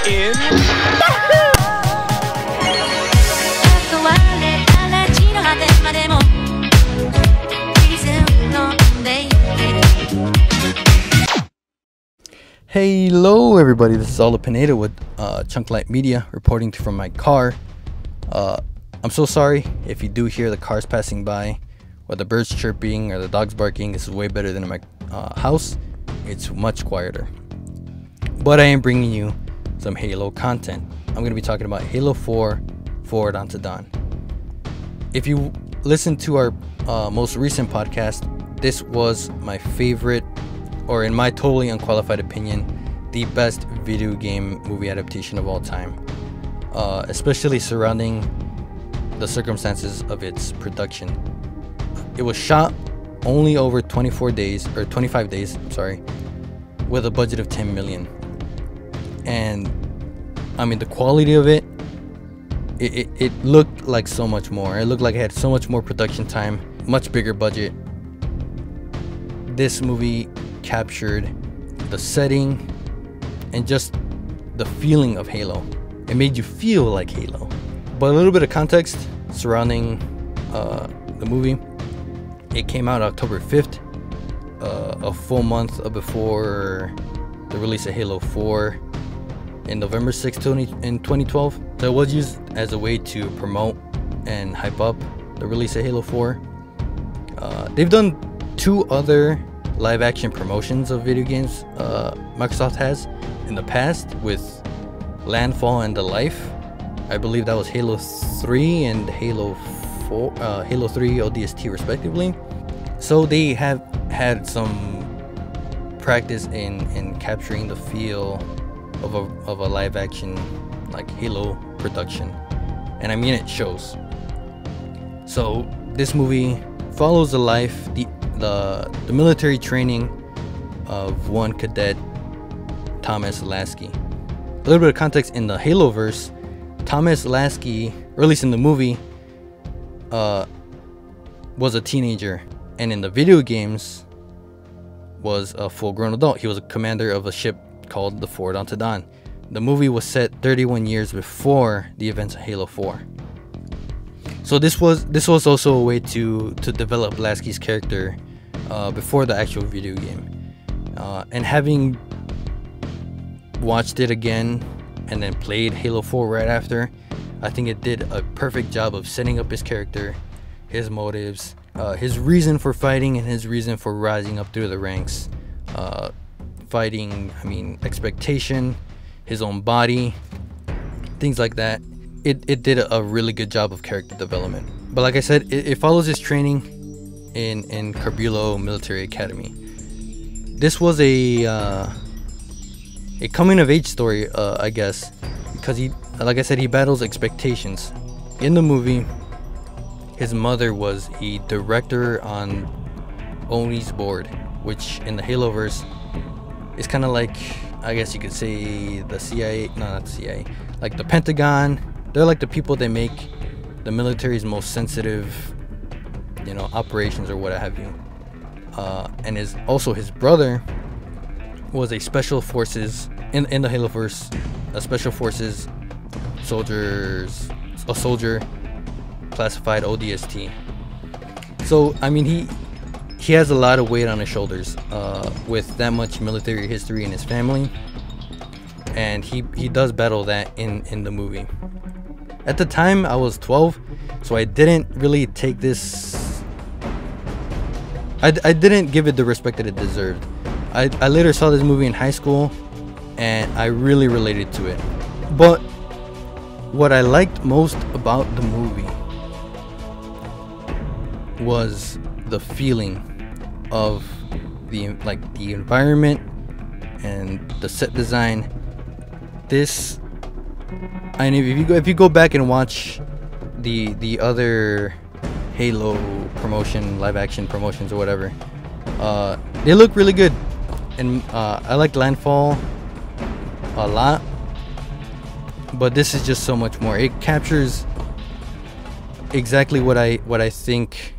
in Hello everybody, this is Oliver Pineda with Chunk Light Media reporting from my car. I'm so sorry if you do hear the cars passing by or the birds chirping or the dogs barking. This is way better than in my house. It's much quieter. But I am bringing you some Halo content. I'm going to be talking about Halo 4 Forward Unto Dawn. If you listen to our most recent podcast, this was my favorite, or in my totally unqualified opinion, the best video game movie adaptation of all time, especially surrounding the circumstances of its production. It was shot only over 25 days, with a budget of 10 million. And I mean, the quality of it looked like so much more. It looked like it had so much more production time, much bigger budget. This movie captured the setting and just the feeling of Halo. It made you feel like Halo. But a little bit of context surrounding the movie. It came out October 5th, a full month before the release of Halo 4 in November 6th, 2012. So it was used as a way to promote and hype up the release of Halo 4. They've done 2 other live action promotions of video games Microsoft has in the past, with Landfall and The Life. I believe that was Halo 3 and Halo 3 ODST respectively. So they have had some practice in capturing the feel of a live action like Halo production, and I mean it shows. So this movie follows the life, the military training of one cadet, Thomas Lasky. A little bit of context in the Haloverse: Thomas Lasky, or at least in the movie, was a teenager, and in the video games was a full-grown adult. He was a commander of a ship called the Forward Unto Dawn. The movie was set 31 years before the events of Halo 4. So this was also a way to develop Lasky's character before the actual video game. And having watched it again and then played Halo 4 right after, I think it did a perfect job of setting up his character, his motives, his reason for fighting, and his reason for rising up through the ranks. Fighting, I mean, expectation, his own body, things like that. It did a really good job of character development. But like I said, it follows his training in Corbulo Military Academy. This was a coming of age story, I guess, because he, like I said, he battles expectations. In the movie, his mother was a director on ONI's board, which in the Haloverse is kind of like, I guess you could say, the CIA, no, not the CIA, like the Pentagon. They're like the people that make the military's most sensitive, operations or what have you. And also his brother was a special forces in the Haloverse, a special forces soldier classified ODST. So I mean, he has a lot of weight on his shoulders with that much military history in his family, and he does battle that in the movie. At the time I was 12, so I didn't really take this, I didn't give it the respect that it deserved. I later saw this movie in high school and I really related to it. But what I liked most about the movie was the feeling of the environment and the set design. And if you go back and watch the other Halo promotion, live action promotions or whatever, they look really good. And I liked Landfall a lot, but this is just so much more. It captures exactly what I think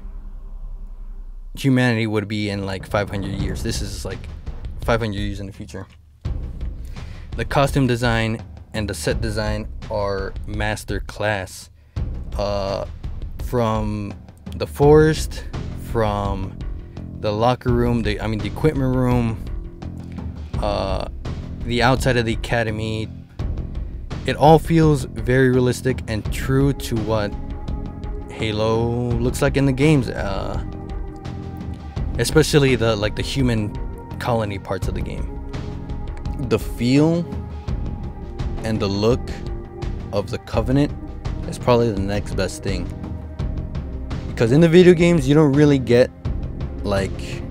humanity would be in like 500 years. This is like 500 years in the future. The costume design and the set design are master class. From the forest, from the locker room, the equipment room, the outside of the academy, it all feels very realistic and true to what Halo looks like in the games, especially the human colony parts of the game. The feel and the look of the Covenant is probably the next best thing, because in the video games you don't really get like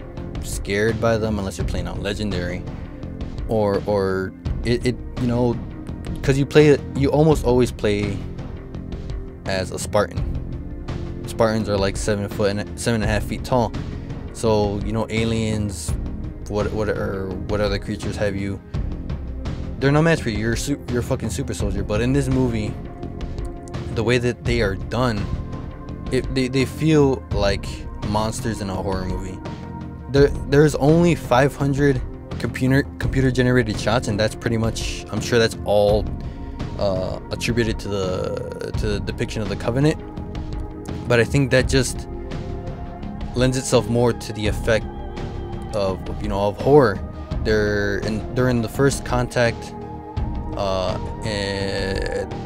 scared by them unless you're playing on legendary, or it you know, because you almost always play as a Spartan. Spartans are like 7.5 feet tall, so you know, aliens, what other creatures have you, they're no match for you. You're a fucking super soldier. But in this movie, the way that they are done, they feel like monsters in a horror movie. There's only 500 computer generated shots, and that's pretty much, I'm sure that's all attributed to the depiction of the Covenant. But I think that just lends itself more to the effect of horror. They're in the first contact,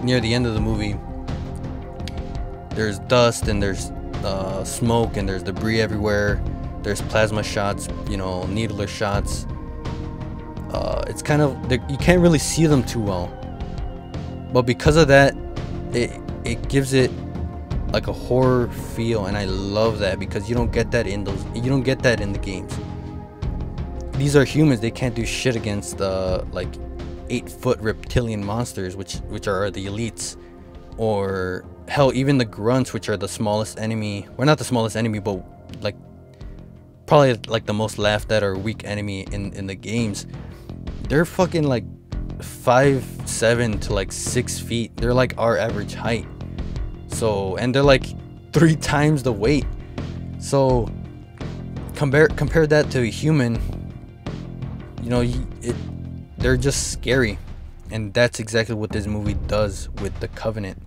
near the end of the movie. There's dust and there's smoke and there's debris everywhere. There's plasma shots, needler shots. It's kind of, you can't really see them too well, but because of that, it gives it like a horror feel, and I love that, because you don't get that in the games. These are humans. They can't do shit against like 8-foot reptilian monsters, which are the elites, or hell, even the grunts, which are the smallest enemy. Well, not the smallest enemy, but like probably like the most laughed at or weak enemy in the games. They're fucking like 5'7" to like 6 feet. They're like our average height. So, and they're like 3 times the weight. So compare that to a human, they're just scary. And that's exactly what this movie does with the Covenant,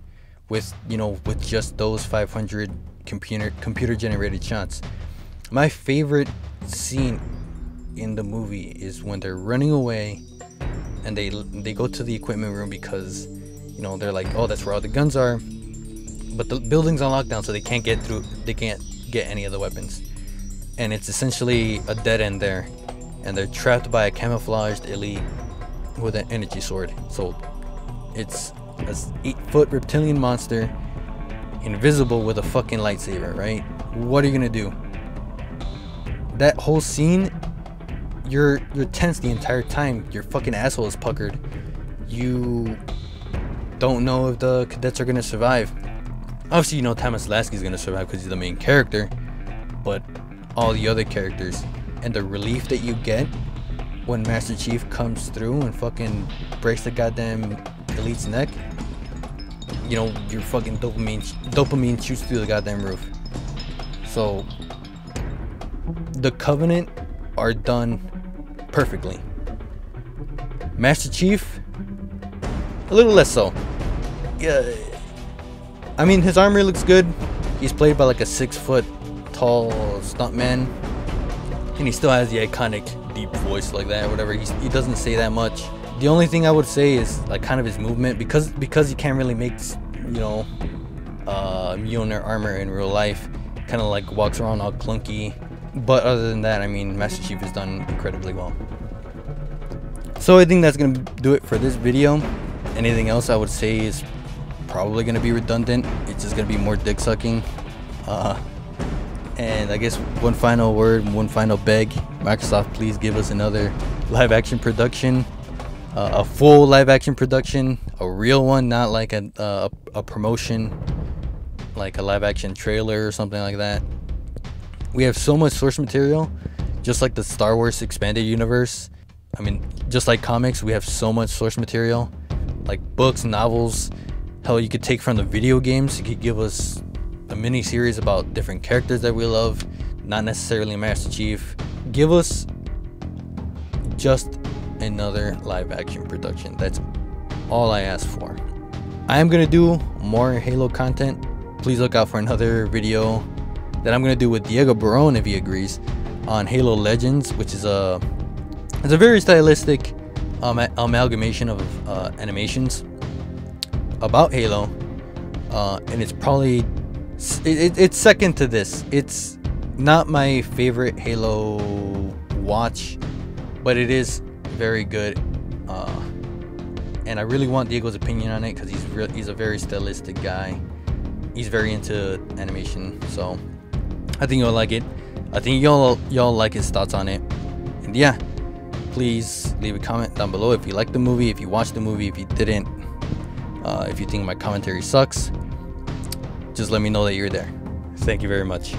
with just those 500 computer generated shots. My favorite scene in the movie is when they're running away and they go to the equipment room, because they're like, oh, that's where all the guns are, but the building's on lockdown, so they can't get through. They can't get any of the weapons, and it's essentially a dead end there, and they're trapped by a camouflaged elite with an energy sword. So it's an 8-foot reptilian monster, invisible, with a fucking lightsaber, right? What are you gonna do? That whole scene, you're tense the entire time. Your fucking asshole is puckered. You don't know if the cadets are gonna survive. Obviously, Thomas Lasky's gonna survive because he's the main character, but all the other characters, and the relief that you get when Master Chief comes through and fucking breaks the goddamn elite's neck. Your fucking dopamine shoots through the goddamn roof. So the Covenant are done perfectly. Master Chief, a little less so. Yeah, I mean, his armor looks good. He's played by like a 6-foot tall stuntman, and he still has the iconic deep voice like that or whatever. He doesn't say that much. The only thing I would say is like kind of his movement, because you can't really make Mjolnir armor in real life. Kind of like walks around all clunky. But other than that, I mean, Master Chief has done incredibly well. So I think that's gonna do it for this video. Anything else I would say is probably gonna be redundant. It's just gonna be more dick sucking. And I guess one final word, one final beg: Microsoft, please give us another live action production, a full live action production, a real one, not like a promotion, like a live action trailer or something like that. We have so much source material, just like the Star Wars expanded universe. I mean, just like comics, we have so much source material, like books, novels. Hell, you could take from the video games. You could give us a mini series about different characters that we love, not necessarily Master Chief. Give us just another live action production. That's all I ask for. I am gonna do more Halo content. Please look out for another video that I'm gonna do with Diego Barone, if he agrees, on Halo Legends, which is it's a very stylistic amalgamation of animations about Halo, and it's probably it's second to this. It's not my favorite Halo watch, but it is very good, and I really want Diego's opinion on it because he's a very stylistic guy. He's very into animation, so I think you'll like it. I think y'all like his thoughts on it. And yeah, please leave a comment down below if you like the movie, if you watched the movie, if you didn't, if you think my commentary sucks. Just let me know that you're there. Thank you very much.